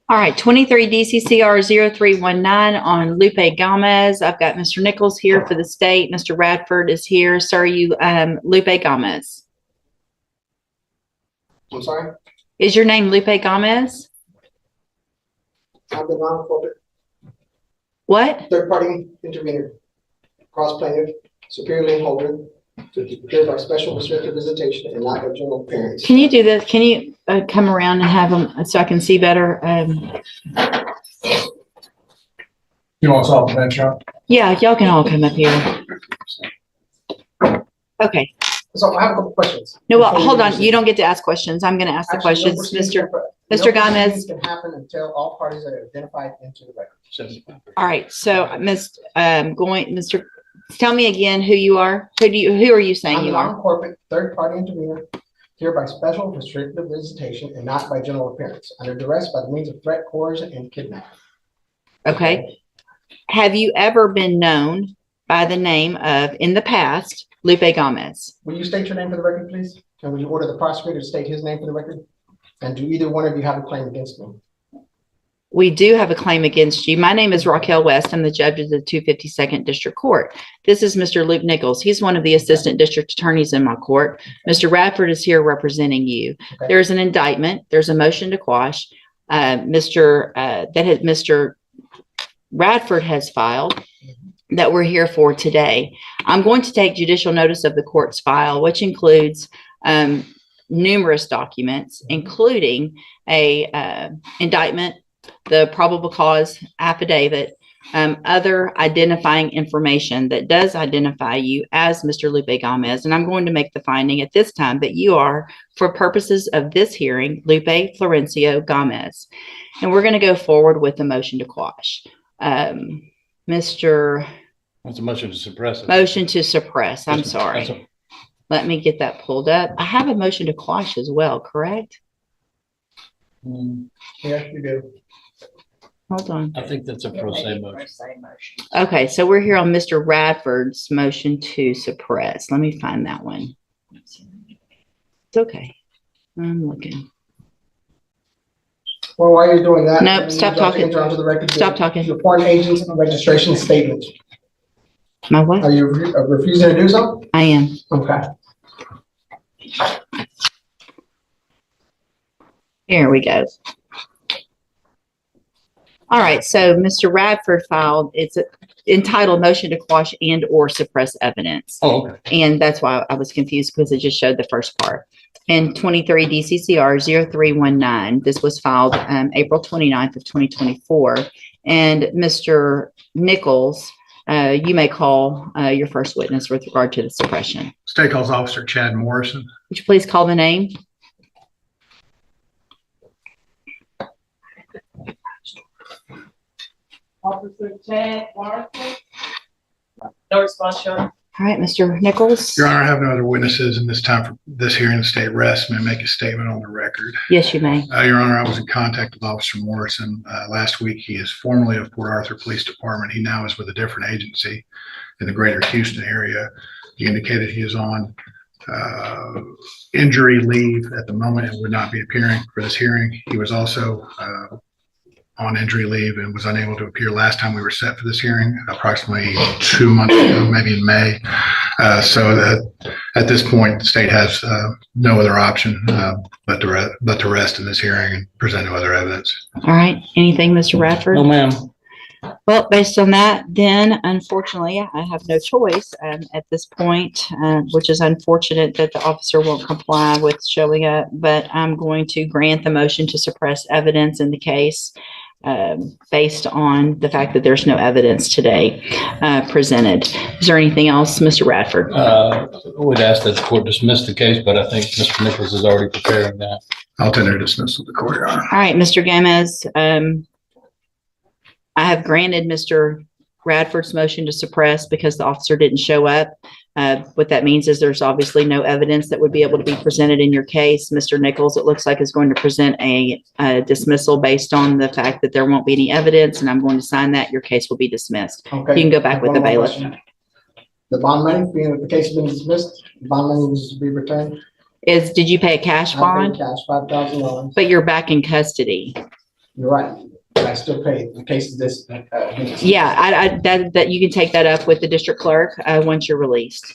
All right, 23 DCCR 0319 on Lupe Gomez. I've got Mr. Nichols here for the state. Mr. Radford is here. Sir, you, Lupe Gomez. I'm sorry? Is your name Lupe Gomez? I've been on for What? third-party intervener, cross plaintiff, superior lien holder, to appear by special restricted visitation and not by general appearance. Can you do this? Can you come around and have them so I can see better? You want us all to bench up? Yeah, y'all can all come up here. Okay. So I have a couple questions. No, well, hold on. You don't get to ask questions. I'm going to ask the questions. Mr. Gomez. Can happen until all parties are identified into the record. All right. So, Mr. Tell me again who you are. Who are you saying I'm you a are? non-corporate third-party intervener, here by special restricted visitation and not by general appearance, under duress by the means of threat, coercion, and kidnapping. Okay. Have you ever been known by the name of, in the past, Lupe Gomez? Will you state your name for the record, please? And will you order the prosecutor to state his name for the record? And do either one of you have a claim against me? We do have a claim against you. My name is Raquel West. I'm the judge of the 252nd District Court. This is Mr. Luke Nichols. He's one of the assistant district attorneys in my court. Mr. Radford is here representing you. Okay. There's an indictment. There's a motion to quash. Mr. Radford has filed that we're here for today. I'm going to take judicial notice of the court's file, which includes numerous documents, including a indictment, the probable cause affidavit, other identifying information that does identify you as Mr. Lupe Gomez. And I'm going to make the finding at this time that you are, for purposes of this hearing, Lupe Florencio Gomez. And we're going to go forward with the motion to quash. Mr. What's a motion to suppress? Motion to suppress. I'm sorry. Let me get that pulled up. I have a motion to quash as well, correct? Yeah, you do. Hold on. I think that's a pro se motion. Okay, so we're here on Mr. Radford's motion to suppress. Let me find that one. It's okay. I'm looking. Well, while you're doing that, Nope, stop talking. Stop talking. Your foreign agents and registration statement. My what? Are you refusing to do so? I am. Okay. Here we go. All right, so Mr. Radford filed, it's entitled motion to quash and or suppress evidence. Oh, okay. And that's why I was confused because it just showed the first part. And 23 DCCR 0319, this was filed April 29th of 2024. And Mr. Nichols, you may call your first witness with regard to the suppression. State calls Officer Chad Morrison. Would you please call the name? Officer Chad Morrison. No response, Your Honor. All right, Mr. Nichols. Your Honor, I have no other witnesses in this time for this hearing. The state rests. May I make a statement on the record? Yes, you may. Your Honor, I was in contact with Officer Morrison last week. He is formerly of Port Arthur Police Department. He now is with a different agency in the greater Houston area. He indicated he is on injury leave at the moment and would not be appearing for this hearing. He was also on injury leave and was unable to appear last time we were set for this hearing, approximately 2 months ago, maybe in May. So that at this point, the state has no other option but to rest in this hearing and present no other evidence. All right. Anything, Mr. Radford? No, ma'am. Well, based on that, then unfortunately, I have no choice at this point, which is unfortunate that the officer won't comply with showing up, but I'm going to grant the motion to suppress evidence in the case based on the fact that there's no evidence today presented. Is there anything else, Mr. Radford? We'd ask that the court dismiss the case, but I think Mr. Nichols is already preparing that. I'll tender dismissal to the court, Your Honor. All right, Mr. Gomez, I have granted Mr. Radford's motion to suppress because the officer didn't show up. What that means is there's obviously no evidence that would be able to be presented in your case. Mr. Nichols, it looks like, is going to present a dismissal based on the fact that there won't be any evidence, and I'm going to sign that. Your case will be dismissed. Okay. You can go back with the bailiff. The bond money, being that the case has been dismissed, the bond money needs to be returned. Did you pay a cash I paid bond? cash, $5,000. But you're back in custody. You're right. But I still pay in case of this. Yeah, that you can take that up with the district clerk, once you're released.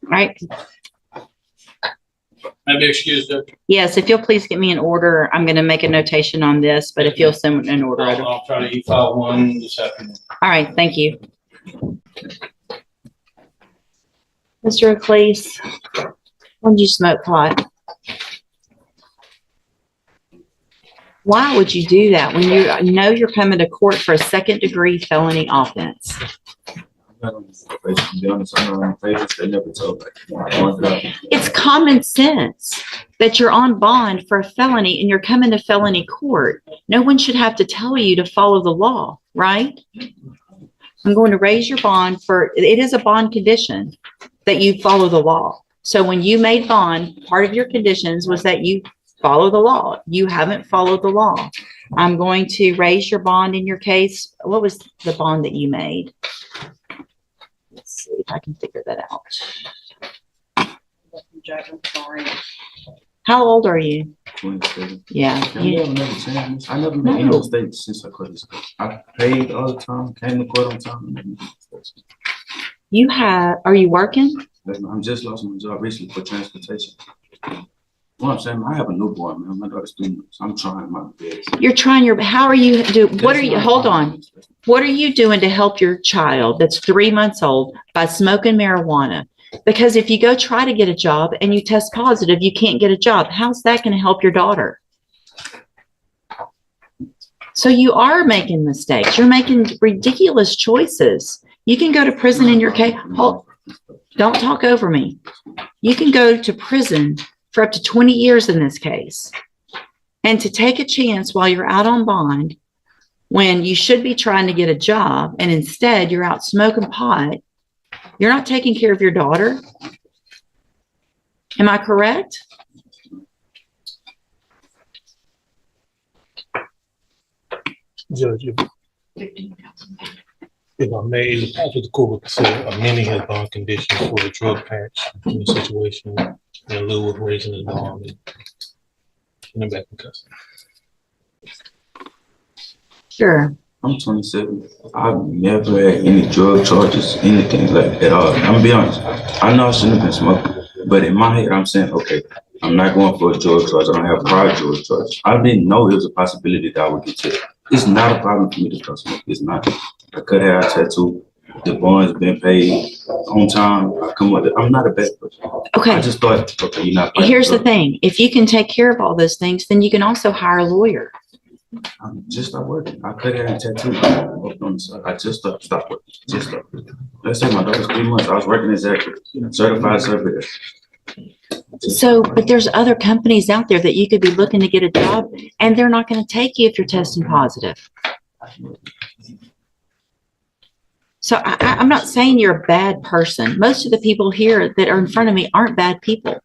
All right. Maybe excuse that. Yes, if you'll please get me an order, I'm gonna make a notation on this, but if you'll send an order. I'll try to e-file one this afternoon. All right, thank you. Mr. O'Cleese, when did you smoke pot? Why would you do that when you know you're coming to court for a second-degree felony offense? It's common sense that you're on bond for a felony and you're coming to felony court. No one should have to tell you to follow the law, right? I'm going to raise your bond it is a bond condition that you follow the law. So when you made bond, part of your conditions was that you follow the law. You haven't followed the law. I'm going to raise your bond in your case. What was the bond that you made? Let's see if I can figure that out. Sorry. How old are you? 27. Yeah. I never made any mistakes since I quit this. I paid all the time, came to court on time. Are you working? I'm just lost my job recently for transportation. What I'm saying, I have a newborn, man. My daughter's 3 months. I'm trying my best. You're trying how are you hold on. What are you doing to help your child that's 3 months old by smoking marijuana? Because if you go try to get a job and you test positive, you can't get a job. How's that going to help your daughter? So you are making mistakes. You're making ridiculous choices. You can go to prison in your case. Don't talk over me. You can go to prison for up to 20 years in this case. And to take a chance while you're out on bond, when you should be trying to get a job, and instead you're out smoking pot, you're not taking care of your daughter. Am I correct? Judge, if I may, in the past, the court would consider amending his bond conditions for a drug patch in the situation in lieu of raising his bond and the back in custody. Sure. I'm 27. I've never had any drug charges, anything like at all. I'm gonna be honest. I know I shouldn't have been smoking, but in my head, I'm saying, okay, I'm not going for a drug charge. I don't have prior drug charges. I didn't know it was a possibility that I would get to. It's not a problem for me to start smoking. It's not. I could have a tattoo. The bond's been paid on time. I'm not a bad person. Okay. I just thought, okay, you're not. Here's the thing. If you can take care of all those things, then you can also hire a lawyer. I'm just not working. I could have a tattoo on the side. I just stopped working. Just stopped. Let's say my daughter's 3 months. I was working as a certified surveyor. So, but there's other companies out there that you could be looking to get a job, and they're not going to take you if you're testing positive. So I'm not saying you're a bad person. Most of the people here that are in front of me aren't bad people.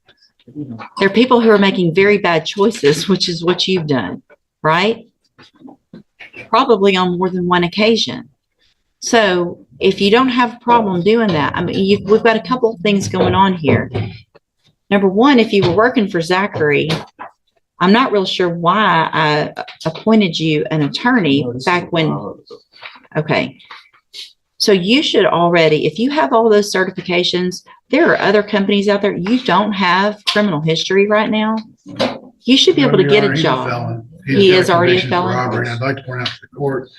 They're people who are making very bad choices, which is what you've done, right? Probably on more than one occasion. So if you don't have a problem doing that, I mean, we've got a couple of things going on here. Number one, if you were working for Zachary, I'm not real sure why I appointed you an attorney back when. Okay. So you should already, if you have all those certifications, there are other companies out there. You don't have criminal history right now. You should be able to get a job. He is already a felon. Robbery. And I'd like to point out to the court,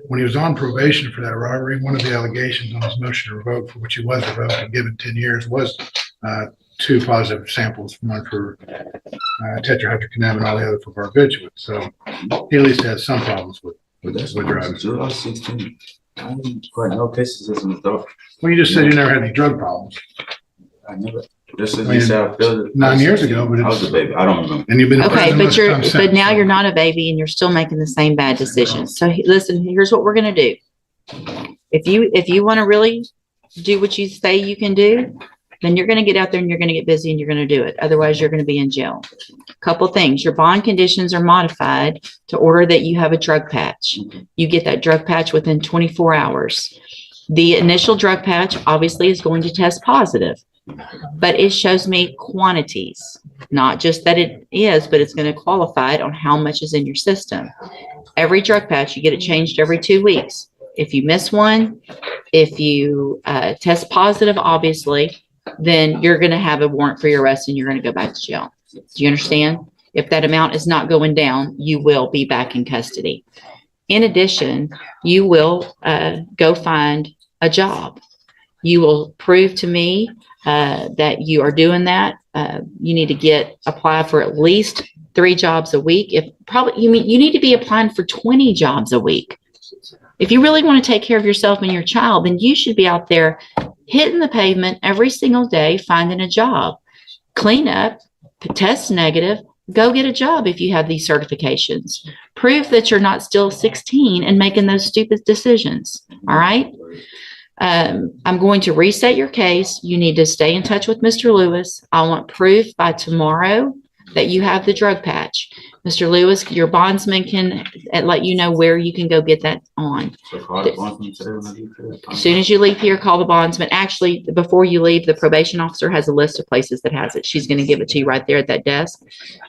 when he was on probation for that robbery, one of the allegations on his motion to revoke, for which he was revoked and given 10 years, was 2 positive samples, one for tetrahydrocannabinol and all the other for barbiturates. So he at least has some problems with drugs. July 16. I didn't quite know cases as an adult. Well, you just said you never had any drug problems. I never. Just as you said, I feel it. 9 years ago, but I was a baby. I don't remember. And you've been Okay, but now you're not a baby and you're still making the same bad decisions. So listen, here's what we're going to do. If you want to really do what you say you can do, then you're going to get out there and you're going to get busy and you're going to do it. Otherwise, you're going to be in jail. Couple things. Your bond conditions are modified to order that you have a drug patch. You get that drug patch within 24 hours. The initial drug patch obviously is going to test positive. but it shows me quantities, not just that it is, but it's going to qualify it on how much is in your system. Every drug patch, you get it changed every 2 weeks. If you miss one, if you test positive, obviously, then you're going to have a warrant for your arrest and you're going to go back to jail. Do you understand? If that amount is not going down, you will be back in custody. In addition, you will go find a job. You will prove to me that you are doing that. You need to apply for at least 3 jobs a week. You need to be applying for 20 jobs a week. If you really want to take care of yourself and your child, then you should be out there hitting the pavement every single day, finding a job. Clean up, test negative, go get a job if you have these certifications. Prove that you're not still 16 and making those stupid decisions. All right. I'm going to reset your case. You need to stay in touch with Mr. Lewis. I want proof by tomorrow that you have the drug patch. Mr. Lewis, your bondsman can let you know where you can go get that on. As soon as you leave here, call the bondsman. Actually, before you leave, the probation officer has a list of places that has it. She's going to give it to you right there at that desk.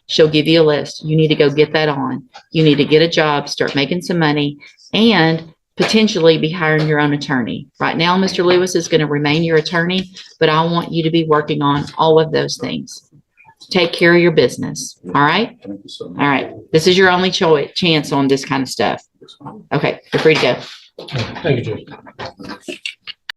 She'll give you a list. You need to go get that on. You need to get a job, start making some money, and potentially be hiring your own attorney. Right now, Mr. Lewis is going to remain your attorney, but I want you to be working on all of those things. Take care of your business. All right. Thank you so much. All right. This is your only chance on this kind of stuff. Okay. You're free to go. Thank you, Judge.